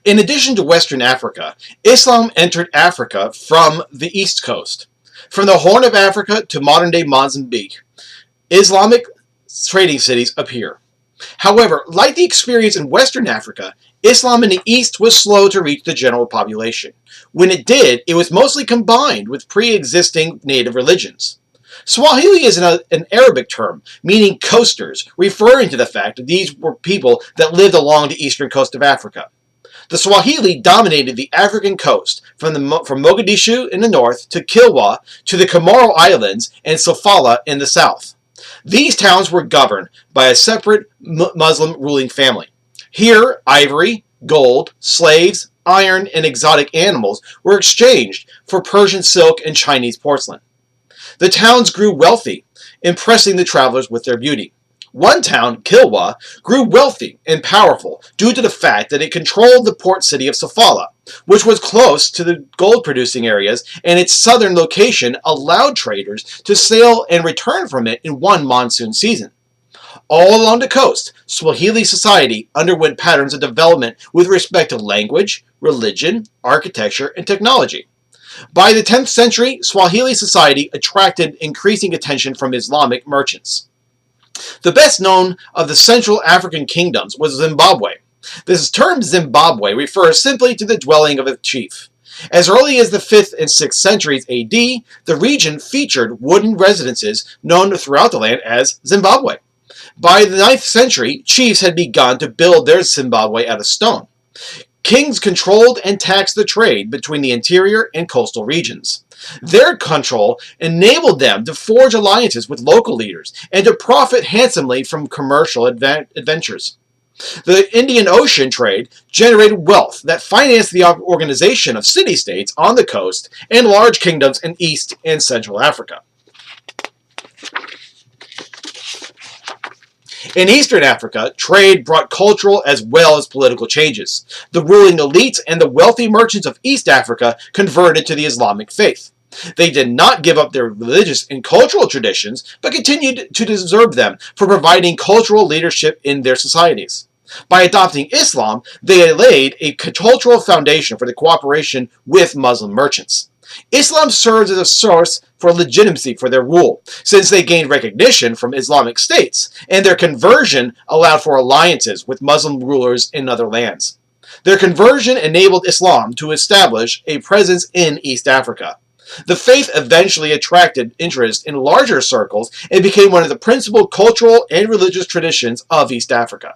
In addition to Western Africa, Islam entered Africa from the east coast. From the Horn of Africa to modern-day Mozambique, Islamic trading cities appear. However, like the experience in Western Africa, Islam in the East was slow to reach the general population. When it did, it was mostly combined with pre-existing native religions. Swahili is an Arabic term, meaning coasters, referring to the fact that these were people that lived along the eastern coast of Africa. The Swahili dominated the African coast, from Mogadishu in the north to Kilwa to the Comoro Islands and Sofala in the south. These towns were governed by a separate Muslim ruling family. Here, ivory, gold, slaves, iron, and exotic animals were exchanged for Persian silk and Chinese porcelain. The towns grew wealthy, impressing the travelers with their beauty. One town, Kilwa, grew wealthy and powerful due to the fact that it controlled the port city of Sofala, which was close to the gold-producing areas, and its southern location allowed traders to sail and return from it in one monsoon season. All along the coast, Swahili society underwent patterns of development with respect to language, religion, architecture, and technology. By the 10th century, Swahili society attracted increasing attention from Islamic merchants. The best known of the Central African kingdoms was Zimbabwe. This term Zimbabwe refers simply to the dwelling of a chief. As early as the 5th and 6th centuries AD, the region featured wooden residences known throughout the land as Zimbabwe. By the 9th century, chiefs had begun to build their Zimbabwe out of stone. Kings controlled and taxed the trade between the interior and coastal regions. Their control enabled them to forge alliances with local leaders and to profit handsomely from commercial adventures. The Indian Ocean trade generated wealth that financed the organization of city-states on the coast and large kingdoms in East and Central Africa. In Eastern Africa, trade brought cultural as well as political changes. The ruling elites and the wealthy merchants of East Africa converted to the Islamic faith. They did not give up their religious and cultural traditions, but continued to deserve them for providing cultural leadership in their societies. By adopting Islam, they laid a cultural foundation for the cooperation with Muslim merchants. Islam serves as a source for legitimacy for their rule, since they gained recognition from Islamic states, and their conversion allowed for alliances with Muslim rulers in other lands. Their conversion enabled Islam to establish a presence in East Africa. The faith eventually attracted interest in larger circles and became one of the principal cultural and religious traditions of East Africa.